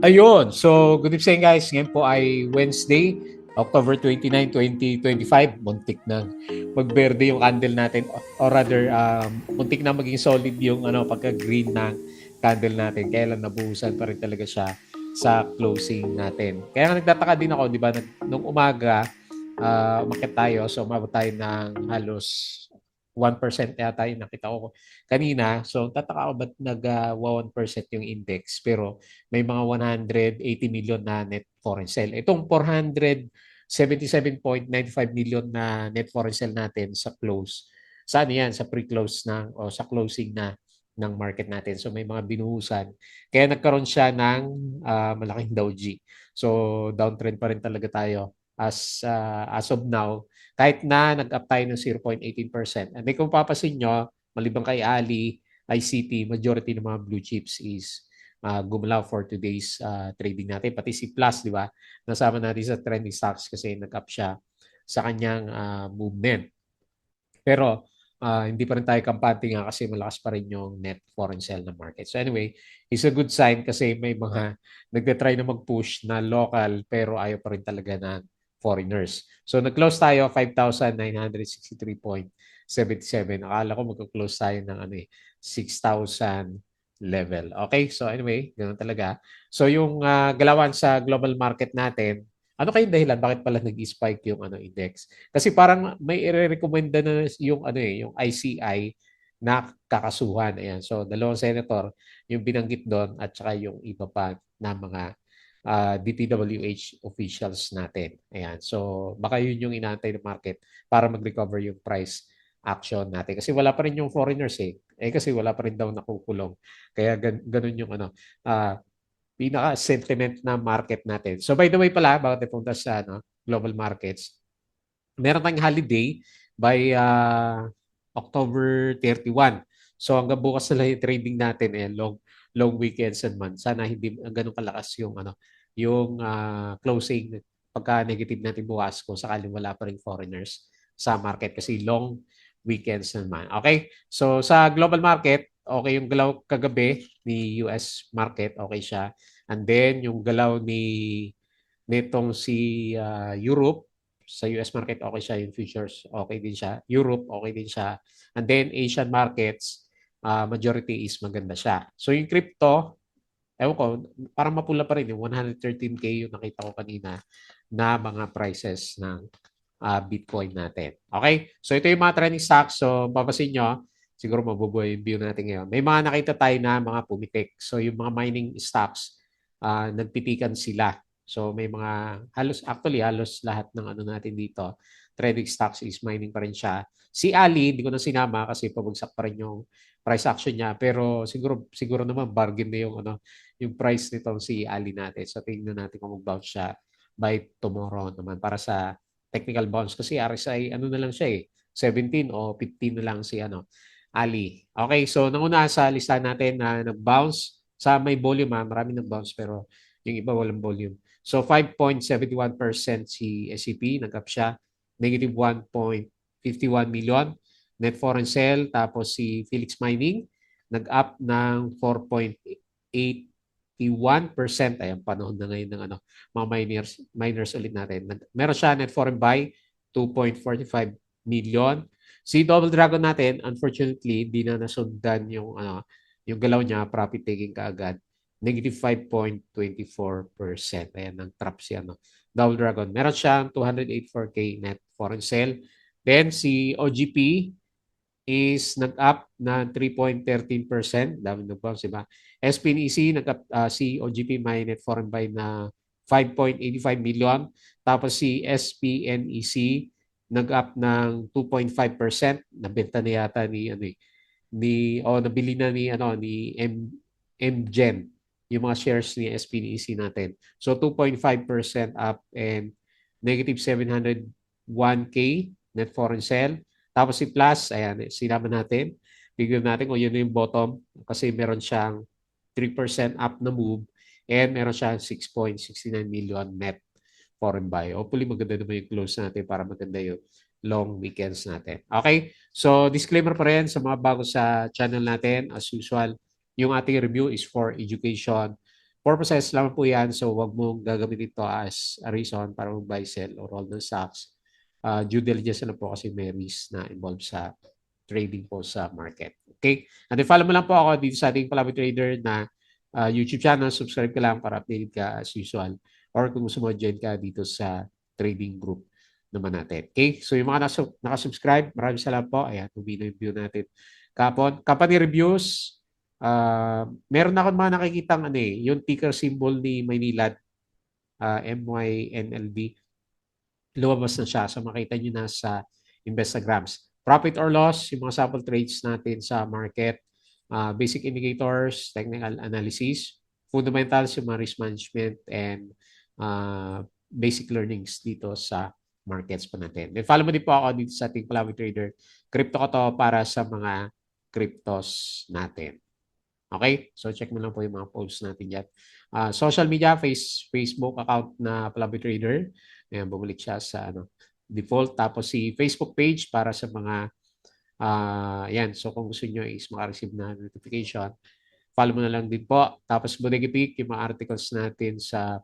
Ayun. So, good evening guys. Ngayon po ay Wednesday, October 29, 2025. Muntik na magberde yung candle natin or rather muntik na maging solid yung pagka-green ng candle natin. Kaya lang nabuhusan pa rin talaga siya sa closing natin. Kaya nga nagtataka din ako, di ba, nung umaga, umakyat tayo. So, umabot tayo ng halos 1% yata yung nakita ko kanina. So, tataka ako ba't nag-1% yung index. Pero may mga 180 million na net foreign sale. Itong 477.95 million na net foreign sale natin sa close. Saan yan? Sa pre-close na o sa closing na ng market natin. So may mga binuhusan. Kaya nagkaroon siya ng malaking Dow G. So downtrend pa rin talaga tayo as of now. Kahit na nag-up tayo ng 0.18%. And then kung papasin nyo, malibang kay Ali, ICT, majority ng mga blue chips is gumalaw for today's trading natin. Pati si Plus, di ba? Nasama natin sa trending stocks kasi nag-up siya sa kanyang movement. Pero hindi pa rin tayo kampante nga kasi malakas pa rin yung net foreign sale ng market. So anyway, it's a good sign kasi may mga nagte-try na mag-push na local pero ayaw pa rin talaga ng foreigners. So nag-close tayo 5,963.77. Akala ko mag-close tayo ng 6,000 level. Okay? So anyway, ganoon talaga. So yung galawan sa global market natin, ano kayong dahilan bakit pala nag-spike yung index? Kasi parang may i-recommenda na yung ICI na kakasuhan. Ayan. So dalawang senator yung binanggit doon at saka yung iba pa na mga DPWH officials natin. Ayan. So baka yun yung inaantay ng market para mag-recover yung price action natin. Kasi wala pa rin yung foreigners eh. Kasi wala pa rin daw nakukulong. Kaya ganun yung pinaka-sentiment na market natin. So by the way pala, bago tayo punta sa global markets, meron tayong holiday by October 31. So hanggang bukas na lang yung trading natin long weekends and months. Sana hindi ganun kalakas yung closing pagka negative natin bukas kung sakaling wala pa rin foreigners sa market kasi long weekends naman. Okay? So sa global market, okay yung galaw kagabi ni US market, okay siya. And then yung galaw nitong si Europe sa US market, okay siya. Yung futures, okay din siya. Europe, okay din siya. And then Asian markets, majority is maganda siya. So yung crypto, ewan ko, parang mapula pa rin. Yung 113K yung nakita ko kanina na mga prices ng Bitcoin natin. Okay? So ito yung mga trending stocks. So papasin nyo, siguro mabubuhay yung view natin ngayon. May mga nakita tayo na mga pumitik. So yung mga mining stocks, nagpitikan sila. So may mga halos lahat ng natin dito, trading stocks is mining pa rin siya. Si Ali, hindi ko na sinama kasi pabagsak pa rin yung price action niya. Pero siguro naman bargain na yung price nitong si Ali natin. So tingnan natin kung mag-bounce siya by tomorrow naman para sa technical bounce kasi RSI na lang siya 17 o 15 na lang si Ali. Okay, so nanguna sa listahan natin na nag-bounce sa may volume marami nag-bounce pero yung iba walang volume. So 5.71% si SCP, nag-up siya. Negative 1.51 million. Net foreign sale. Tapos si Felix Mining, nag-up ng 4.81%. Ayan, panahon na ngayon ng mga miners ulit natin. Meron siya net foreign buy, 2.45 million. Si Double Dragon natin, unfortunately, di na nasundan yung galaw niya, profit taking kaagad. Negative 5.24%. Ayan, ang trap siya. Double Dragon. Meron siyang 284K net foreign sale. Then si OGP is nag-up na 3.13%. Dami nag-bounce, diba? SPNEC, nag-up si OGP may net foreign buy na 5.85 million. Tapos si SPNEC, nag-up ng 2.5%. Nabenta na yata nabili na ni MGen yung mga shares ni SPNEC natin. So 2.5% up and negative 701K net foreign sale. Tapos si Plus, ayan, sinama natin. Bigyan natin kung yun yung bottom kasi meron siyang 3% up na move and meron siyang 6.69 million net foreign buy. Hopefully maganda naman yung close natin para maganda yung long weekends natin. Okay? So disclaimer pa rin sa mga bago sa channel natin. As usual, yung ating review is for education purposes lang po yan. So, wag mong gagamitin ito as a reason para mag-buy, sell, or hold ng stocks. Due diligence na po kasi may risk na involved sa trading po sa market. Okay? And then follow mo lang po ako dito sa ating Palabra Trader na YouTube channel. Subscribe ka lang para updated ka as usual. Or kung gusto mo, join ka dito sa trading group naman natin. Okay? So yung mga nakasubscribe, maraming salamat po. Ayan, tumino yung view natin. Kapon, company reviews, meron ako mga nakikitang ano yung ticker symbol ni Maynilad, MYNLD. Lumabas na siya. So makita nyo na sa Instagrams. Profit or loss, yung mga sample trades natin sa market, basic indicators, technical analysis, fundamentals, yung mga risk management, and basic learnings dito sa markets pa natin. Then follow mo din po ako dito sa ating Palawin Trader. Crypto ko to para sa mga cryptos natin. Okay? So check mo lang po yung mga posts natin dyan. Social media, Facebook account na Palabra Trader. Ayan, bumalik siya sa default. Tapos si Facebook page para sa mga yan. So kung gusto nyo is makareceive na notification, follow mo na lang din po. Tapos Bodega Peak, yung mga articles natin sa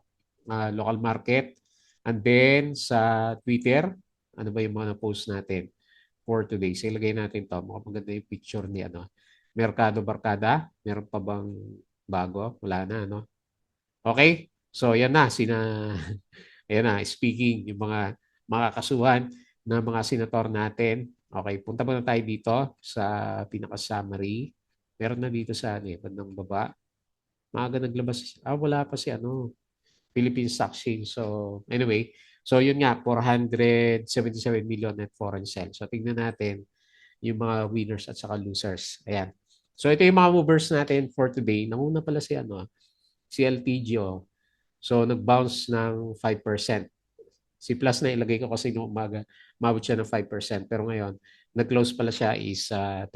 local market. And then sa Twitter, ano ba yung mga post natin for today? So ilagay natin to. Mukhang maganda yung picture ni Mercado Barkada. Meron pa bang bago? Wala na, no? Okay? So yan na. Ayan na, speaking, yung mga kasuhan ng mga senator natin. Okay, punta muna tayo dito sa pinaka-summary. Meron na dito sa bandang baba. Maaga naglabas. Wala pa si Philippine Stock Exchange. So, anyway. So, yun nga, 477 million net foreign sales. So, tingnan natin yung mga winners at saka losers. Ayan. So, ito yung mga movers natin for today. Nanguna pala si LTGO. So, nag-bounce ng 5%. Si plus na ilagay ko kasi noong umaga, mabot siya ng 5%. Pero ngayon, nag-close pala siya is 3%.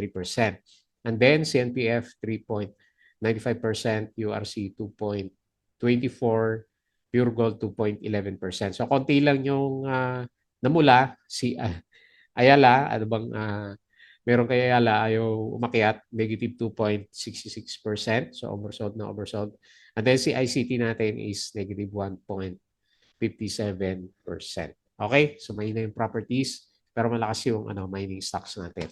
And then, CNPF 3.95%, URC 2.24%, Pure Gold 2.11%. So, konti lang yung namula. Si Ayala, ano bang meron kay Ayala ayaw umakyat, negative 2.66%. So, oversold na oversold. And then, si ICT natin is negative 1.57%. Okay? So, mahina yung properties, pero malakas yung mining stocks natin.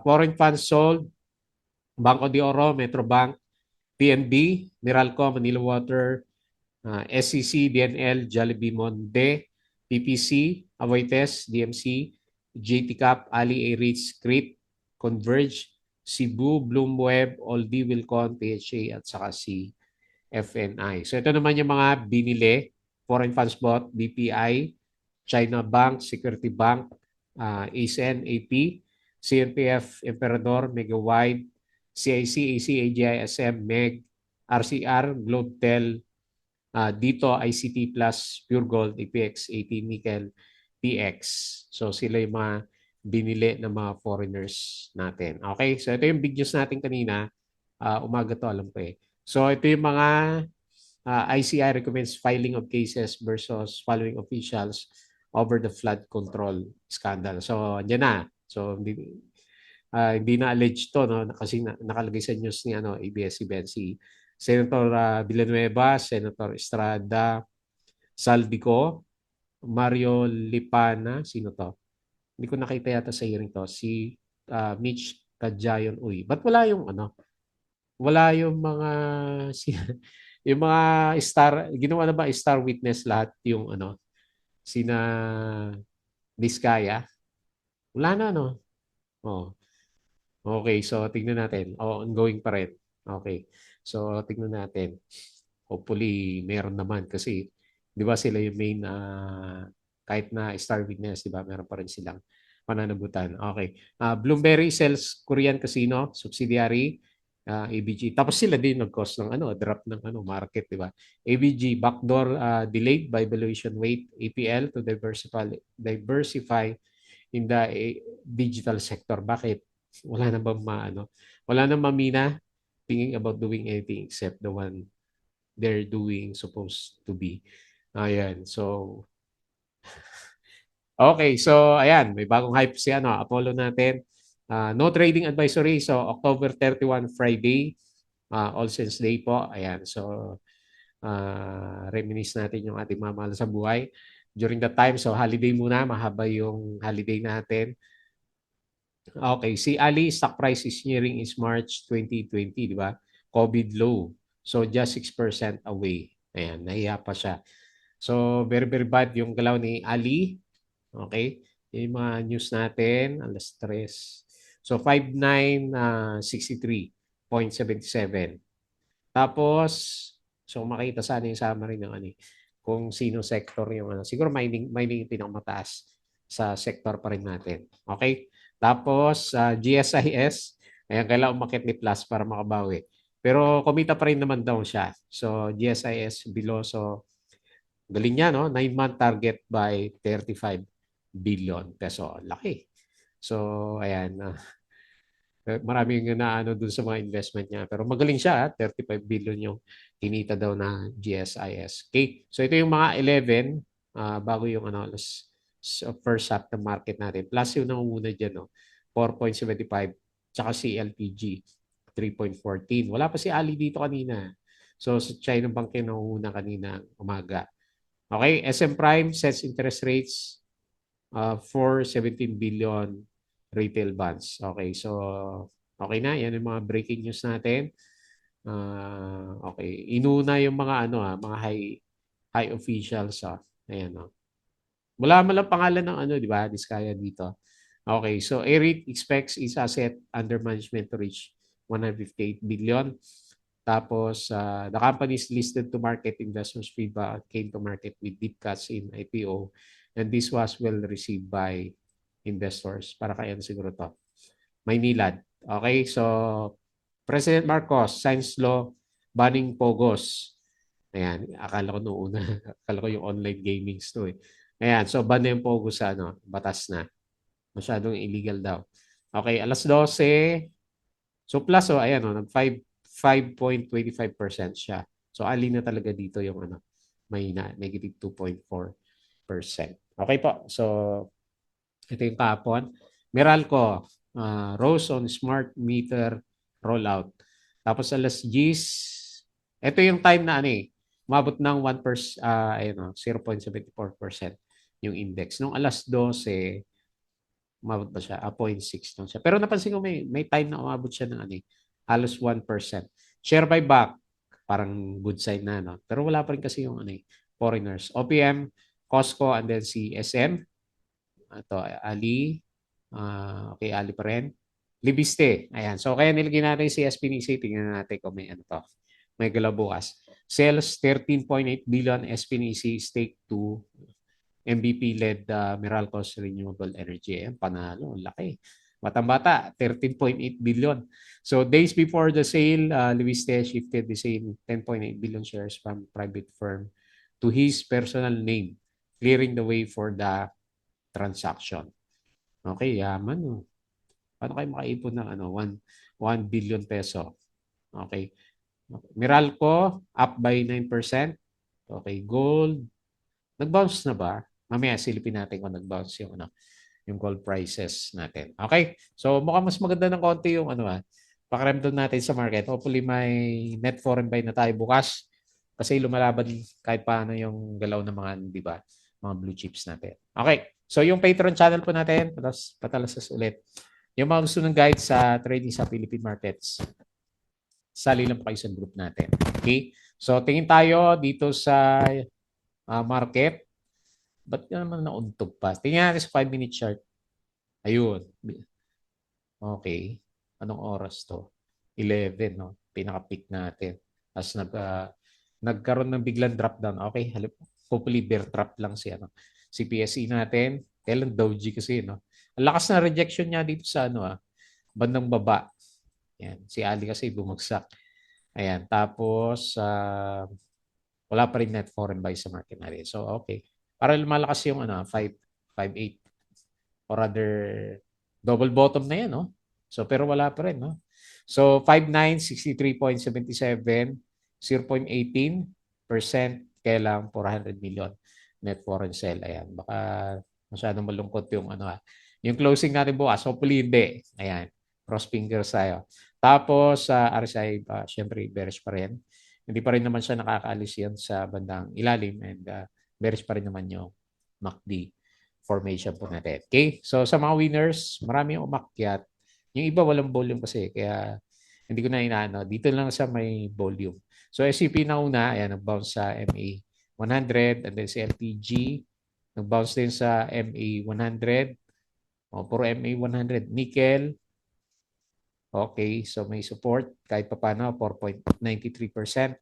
Foreign funds sold, Banco de Oro, Metrobank, PNB, Meralco, Manila Water, SCC, DNL, Jollibee Monde, PPC, Avoites, DMC, JT Cap, Ali A. Ritz, CRIT, Converge, Cebu, Bloomweb, Oldie, Wilcon, PHA, at saka si FNI. So ito naman yung mga binili. Foreign Funds Bought, BPI, China Bank, Security Bank, ASN, AP, CNPF, Emperador, Megawide, CIC, AC, AGI, SM, MEG, RCR, Globetel, dito ICT Plus, Pure Gold, APX, AT Nickel, PX. So sila yung mga binili ng mga foreigners natin. Okay, so ito yung big news natin kanina. Umaga to, alam ko eh. So ito yung mga ICI recommends filing of cases versus following officials over the flood control scandal. So, andyan na. So, hindi na alleged to, no? Kasi nakalagay sa news ni ABS-CBN si Senator Villanueva, Senator Estrada, Saldico, Mario Lipana, sino to? Hindi ko nakita yata sa hearing to. Si Mitch Kadjayon Uy. Ba't wala yung mga yung mga ginawa na ba star witness lahat yung sina Vizcaya? Wala na, no? Oh. Okay, so tingnan natin. Ongoing pa rin. Okay. So tingnan natin. Hopefully meron naman kasi 'di ba sila yung main kahit na star witness, 'di ba? Meron pa rin silang pananagutan. Okay. Bloomberry sells Korean Casino subsidiary ABG. Tapos sila din nag-cause ng drop ng market, 'di ba? ABG backdoor delayed by valuation weight APL to diversify in the digital sector. Bakit? Wala na bang wala na mamina thinking about doing anything except the one they're doing supposed to be. Ayan. So, okay. So, ayan. May bagong hype si Apollo natin. No trading advisory. So, October 31, Friday. All Saints Day po. Ayan. So, reminisce natin yung ating mga mahal sa buhay during that time. So holiday muna, mahaba yung holiday natin. Okay, si Ali, stock price is nearing is March 2020, di ba? COVID low. So just 6% away. Ayan, nahiya pa siya. So very, very bad yung galaw ni Ali. Okay? Yung mga news natin, alas 3. So 5963.77. Tapos, so makita sana yung summary ng ano, kung sino sector yung ano. Siguro mining yung pinakamataas sa sector pa rin natin. Okay? Tapos, GSIS, ayan, kailangan umakit ni Plus para makabawi. Pero kumita pa rin naman daw siya. So, GSIS below. So, galing niya, no? 9-month target by 35 billion peso. Laki. So, ayan. Maraming naano dun sa mga investment niya. Pero magaling siya, 35 billion yung kinita daw na GSIS. Okay? So ito yung mga 11 bago yung ano, first half ng market natin. Plus yung nangunguna dyan, no? 4.75 tsaka si LPG 3.14. Wala pa si Ali dito kanina. So sa China Bank yung nangunguna kanina umaga. Okay, SM Prime sets interest rates for 17 billion retail bonds. Okay, so okay na. Yan yung mga breaking news natin. Okay, inuna yung mga ano mga high officials. Ayan. Wala man lang pangalan ng ano, di ba? Diskaya dito. Okay, so ERIT expects its asset under management to reach 158 billion. Tapos, the companies listed to market investors feedback came to market with deep cuts in IPO, and this was well received by investors. Para kaya siguro to. Maynilad. Okay, so President Marcos signs law banning Pogos. Ayan, akala ko noong una, akala ko yung online gamings to eh. Ayan, so ban na yung Pogos sa ano, batas na. Masyadong illegal daw. Okay, alas 12. So plus, ayan, nag 5.25% siya. So alin na talaga dito yung ano, may na, negative 2.4%. Okay po. So ito yung kahapon. Meralco, Rose on smart meter rollout. Tapos alas 10, ito yung time na ano umabot ng 1%, ayun, 0.74% yung index. Nung alas 12, umabot ba siya? 0.6 lang siya. Pero napansin ko may time na umabot siya ng ano, halos 1%. Share buyback, parang good sign na, no? Pero wala pa rin kasi yung ano, foreigners. OPM, Costco, and then si SM. Ito, Ali. Okay, Ali pa rin. Libiste. Ayan. So, kaya nilagay natin si SPNC. Tingnan natin kung may ano to. May galaw bukas. Sales 13.8 billion SPNC stake to MVP-led Meralco's Renewable Energy. Ayan, panalo. Laki. Batang-bata, 13.8 billion. So, days before the sale, Libiste shifted the same 10.8 billion shares from private firm to his personal name, clearing the way for the transaction. Okay, yaman. Paano kayo makaipon ng 1 billion peso? Okay. Meralco, up by 9%. Okay, gold. Nag-bounce na ba? Mamaya silipin natin kung nag-bounce yung gold prices natin. Okay? So, mukhang mas maganda ng konti yung pakiramdam natin sa market. Hopefully, may net foreign buy na tayo bukas. Kasi lumalaban kahit paano yung galaw ng mga, di ba, mga blue chips natin. Okay. So, yung Patreon channel po natin, patalasas ulit. Yung mga gusto ng guide sa trading sa Philippine markets, sali lang po kayo sa group natin. Okay? So, tingin tayo dito sa market. Ba't ka naman nauntog pa? Tingnan natin sa 5-minute chart. Ayun. Okay. Anong oras to? 11, no? Pinaka-peak natin. Tapos nagkaroon ng biglang drop down. Okay. Hopefully, bear trap lang si PSE natin. Kailan Doji kasi, no? Ang lakas na rejection niya dito sa bandang baba. Yan. Si Ali kasi bumagsak. Ayan. Tapos, wala pa rin net foreign buy sa market natin. So, okay. Para lumalakas yung 5.8 or rather double bottom na yan, no? So, pero wala pa rin, no? So, 5.9, 63.77, 0.18%, kailang 400 million net foreign sell. Ayan, baka masyadong malungkot yung yung closing natin bukas. Hopefully, hindi. Ayan, cross fingers tayo. Tapos, RSI, syempre, bearish pa rin. hindi pa rin naman siya nakakaalis yan sa bandang ilalim and bearish pa rin naman yung MACD formation po natin. Okay? So sa mga winners, marami yung umakyat. Yung iba walang volume kasi kaya hindi ko na inaano. Dito lang sa may volume. So SCP na una, ayan, nag-bounce sa MA 100 and then si LTG nag-bounce din sa MA 100. O, puro MA 100. Nickel, okay, so may support kahit pa paano, 4.93%.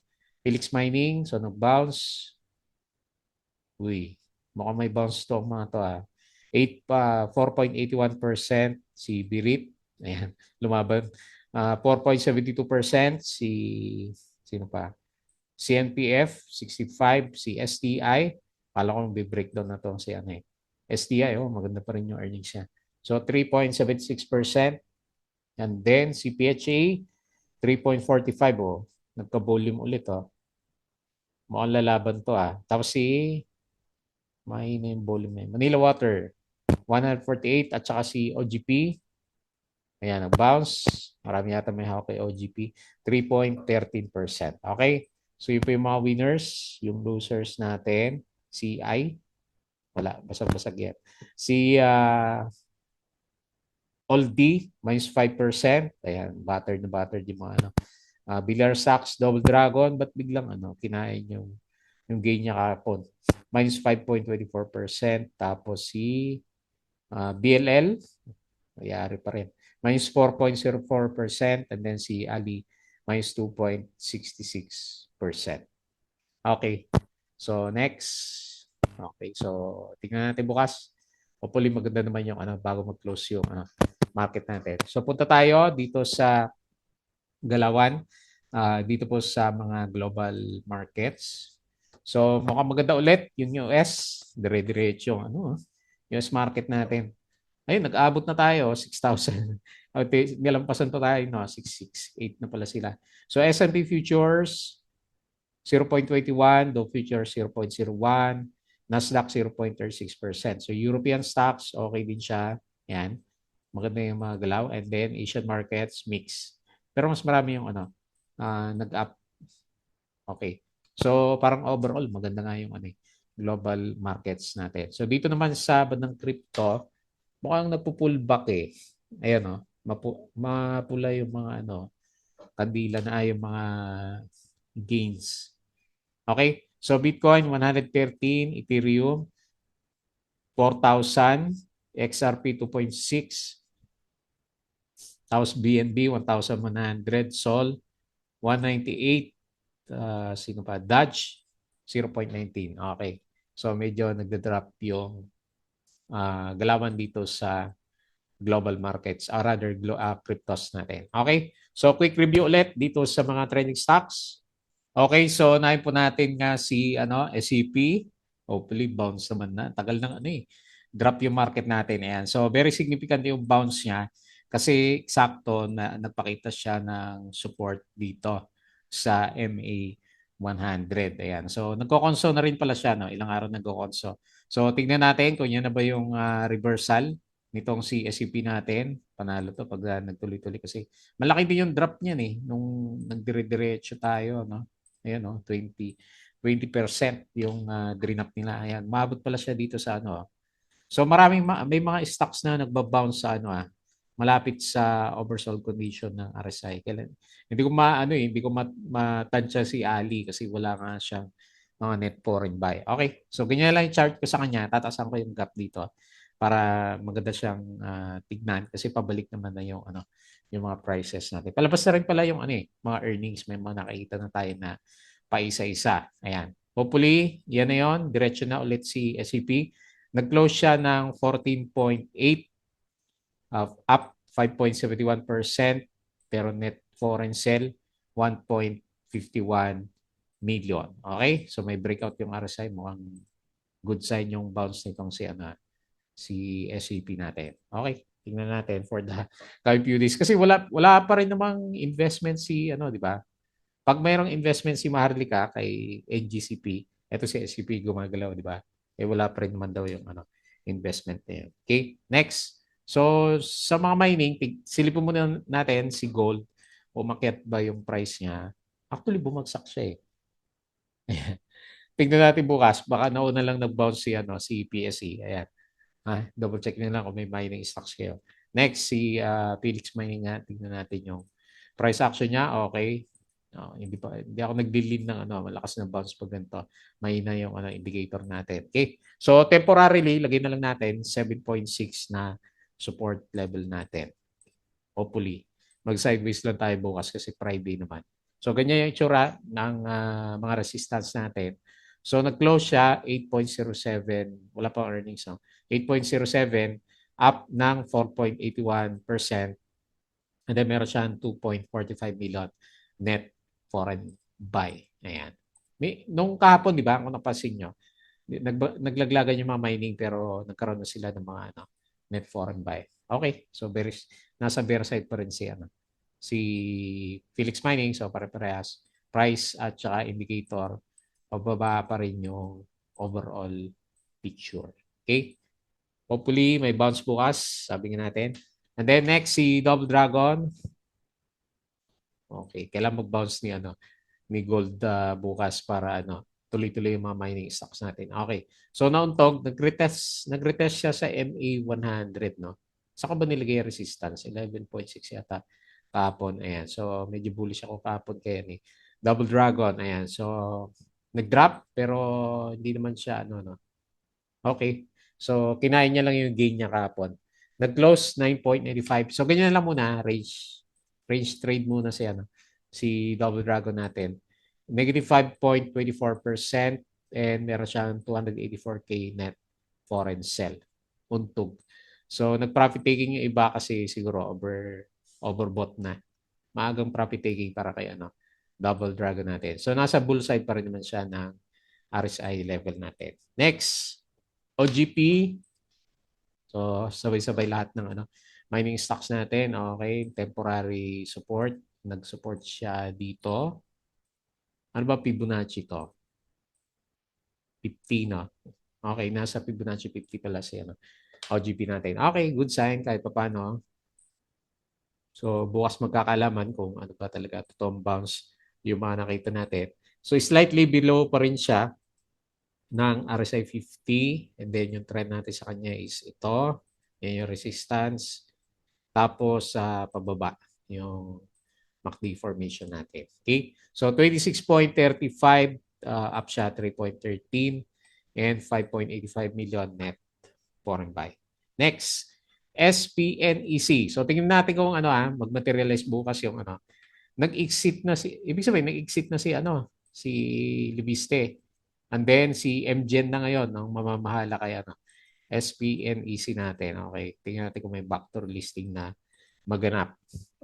Helix Mining, so nag-bounce. Uy, mukhang may bounce to mga to 4.81% si Birit. Ayan, lumaban. 4.72% si sino pa? CNPF, 65, si STI. Kala ko mag-breakdown na to si ano eh. STI, maganda pa rin yung earnings niya. So 3.76%. And then si PHA, 3.45 Nagka-volume ulit Mukhang lalaban to Tapos si mahina yung volume na yun. Manila Water, 148 at saka si OGP. Ayan, nag-bounce. Marami yata may hawak kay OGP. 3.13%. Okay? So yun po yung mga winners. Yung losers natin. Si I. Wala. Basag-basag yan. Si Oldie, minus 5%. Ayan, battered na battered yung mga ano. Villar Sacks, Double Dragon. Ba't biglang kinain yung gain niya kahapon? Minus 5.24%. Tapos si BLL, mayari pa rin. Minus 4.04%. And then si Ali, minus 2.66%. Okay. So, next. Okay. So, tingnan natin bukas. Hopefully, maganda naman yung bago mag-close yung market natin. So, punta tayo dito sa galawan. Dito po sa mga global markets. So, mukhang maganda ulit yung US. Dire-diretso yung US market natin. Ayun, nag-abot na tayo, 6,000. Nilampasan pa tayo, 668 na pala sila. So, S&P Futures, 0.21, Dow Futures, 0.01, Nasdaq, 0.36%. So, European stocks, okay din siya. Yan. Maganda yung mga galaw. And then, Asian markets, mix. Pero mas marami yung nag-up. Okay. So, parang overall, maganda nga yung global markets natin. So, dito naman sa bandang crypto, mukhang nagpo-pullback Ayan mapula yung mga kandila na yung mga gains. Okay? So Bitcoin 113, Ethereum 4,000, XRP 2.6, tapos BNB 1,100, Sol 198, sino pa? Dodge 0.19. Okay. So medyo nagda-drop yung galawan dito sa global markets or rather cryptos natin. Okay? So quick review ulit dito sa mga trending stocks. Okay, so nahin po natin nga si SCP. Hopefully bounce naman na. Tagal ng drop yung market natin. Ayan. So very significant yung bounce niya kasi eksakto na nagpakita siya ng support dito sa MA 100. Ayan. So nagko-conso na rin pala siya ilang araw nagko-conso. So tingnan natin kung yan na ba yung reversal nitong si SCP natin. Panalo to pag nagtuloy-tuloy kasi malaki din yung drop niyan nung nagdire-diretso tayo Ayan 20% yung drop nila. Ayan, maabot pala siya dito sa So may mga stocks na nagba-bounce sa malapit sa oversold condition ng RSI. Hindi ko hindi ko matansya si Ali kasi wala nga siyang mga net foreign buy. Okay, so ganyan lang yung chart ko sa kanya. Tatasan ko yung gap dito para maganda siyang tignan kasi pabalik naman na yung mga prices natin. Palabas na rin pala yung mga earnings. May mga nakikita na tayo na paisa-isa. Ayan. Hopefully, yan na yun. Diretso na ulit si SCP. Nag-close siya ng 14.8 up 5.71% pero net foreign sell 1.51 million. Okay? So may breakout yung RSI. Mukhang good sign yung bounce nitong si SCP natin. Okay? Tingnan natin for the coming few days. Kasi wala pa rin namang investment si di ba? Pag mayroong investment si Maharlika kay NGCP, eto si SCP gumagalaw, di ba? Wala pa rin naman daw yung investment na yun. Okay, next. So, sa mga mining, silipin muna natin si gold. Umakyat ba yung price niya? Actually, bumagsak siya eh. Tingnan natin bukas. Baka nauna lang nag-bounce si PSE. Ayan. Double check na lang kung may mining stocks kayo. Next, si Felix Mining nga. Tingnan natin yung price action niya. Okay. Hindi ako nagdi-lean ng malakas na bounce pag ganito. Mahina yung indicator natin. Okay. So, temporarily, lagay na lang natin 7.6 na support level natin. Hopefully, mag-sideways lang tayo bukas kasi Friday naman. So, ganyan yung itsura ng mga resistance natin. So, nag-close siya 8.07. Wala pang earnings. No? 8.07 up ng 4.81%. And then meron siyang 2.45 million net foreign buy. Ayan. Nung kahapon, di ba, kung napansin nyo, naglaglagan yung mga mining pero nagkaroon na sila ng mga net foreign buy. Okay. So, nasa bear side pa rin si Felix Mining. So, pare-parehas. Price at saka indicator, pababa pa rin yung overall picture. Okay? Hopefully, may bounce bukas. Sabi nga natin. And then next, si Double Dragon. Okay. Kailan mag-bounce ni Gold bukas para tuloy-tuloy yung mga mining stocks natin. Okay. So, nauntog, nag-retest siya sa MA100, no? Saka ba nilagay yung resistance? 11.6 yata kahapon. Ayan. So, medyo bullish ako kahapon kaya ni Double Dragon. Ayan. So, nag-drop pero hindi naman siya Okay. So, kinain niya lang yung gain niya kahapon. Nag-close 9.95. So, ganyan lang muna. Range trade muna si Double Dragon natin. Negative 5.24% and meron siyang 284K net foreign sell. Untog. So, nag-profit taking yung iba kasi siguro overbought na. Maagang profit taking para kay Double Dragon natin. So, nasa bull side pa rin naman siya ng RSI level natin. Next, OGP. So, sabay-sabay lahat ng mining stocks natin. Okay, temporary support. Nag-support siya dito. Ano ba Fibonacci to? 50, no? Okay, nasa Fibonacci 50 pala si OGP natin. Okay, good sign kahit pa paano. So, bukas magkakalaman kung ano ba talaga totoong bounce yung mga nakita natin. So, slightly below pa rin siya ng RSI 50 and then yung trend natin sa kanya is ito. Yan yung resistance. Tapos sa pababa yung MACD formation natin. Okay? So 26.35 up siya 3.13 and 5.85 million net foreign buy. Next, SPNEC. So tingnan natin kung mag-materialize bukas yung nag-exit na ibig sabihin nag-exit na si Libiste. And then si MGen na ngayon ng mamamahala kaya SPNEC natin. Okay, tingnan natin kung may backdoor listing na maganap.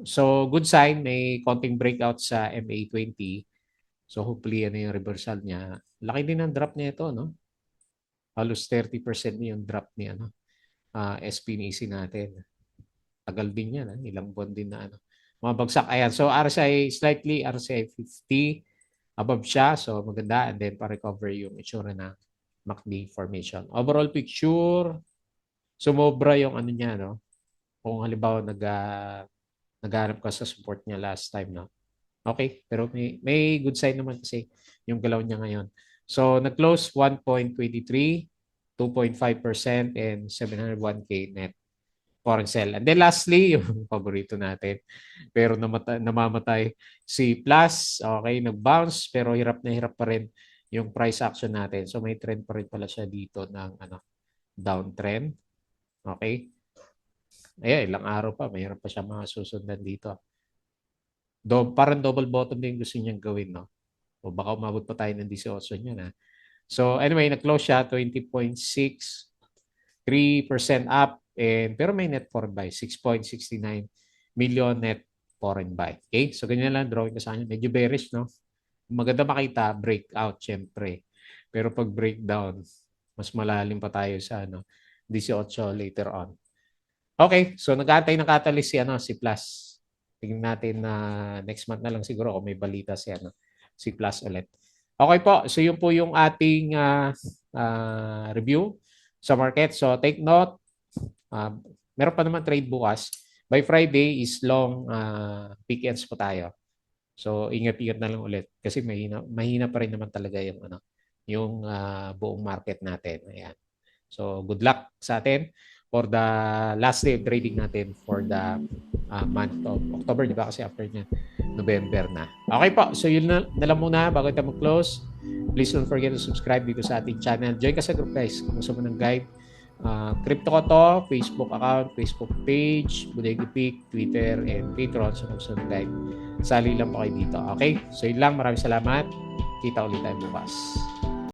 So, good sign. May konting breakout sa MA20. So, hopefully, yung reversal niya. Laki din ang drop niya ito, no? Halos 30% yung drop ni SPNEC natin. Tagal din yan. Ilang buwan din na mga bagsak. Ayan. So, slightly RSI 50 above siya. So, maganda. And then, pa-recover yung itsura na MACD formation. Overall picture, sumobra yung niya, no? Kung halimbawa naghanap ka sa support niya last time, no? Okay, pero may good sign naman kasi yung galaw niya ngayon. So, nag-close 1.23, 2.5% and 701K net foreign sell. And then lastly, yung paborito natin, pero namamatay si Plus. Okay, nag-bounce pero hirap na hirap pa rin yung price action natin. So, may trend pa rin pala siya dito ng downtrend. Okay? Ayan, ilang araw pa. Mayroon pa siya mga susundan dito. Parang double bottom din gusto niyang gawin, no? O baka umabot pa tayo ng 18 niya na. So anyway, nag-close siya 20.6, 3% up. Pero may net foreign buy, 6.69 million net foreign buy. Okay? So ganyan lang drawing ko sa kanya. Medyo bearish, no? Maganda makita, breakout, syempre. Pero pag breakdown, mas malalim pa tayo sa 18 later on. Okay, so nag-aantay ng catalyst si Plus. Tingnan natin na next month na lang siguro kung may balita si Plus ulit. Okay po, so yun po yung ating review sa market. So take note, meron pa naman trade bukas. By Friday is long weekends po tayo. So ingat-ingat na lang ulit kasi mahina pa rin naman talaga yung yung buong market natin. Ayan. So good luck sa atin for the last day of trading natin for the month of October, di ba? Kasi after niya, November na. Okay po. So yun na lang muna bago tayo mag-close. Please don't forget to subscribe dito sa ating channel. Join ka sa group guys kung gusto mo ng guide. Crypto ko to, Facebook account, Facebook page, Bodega Peak, Twitter, and Patreon sa gusto ng guide. Sali lang po kayo dito. Okay? So yun lang. Maraming salamat. Kita ulit tayo bukas.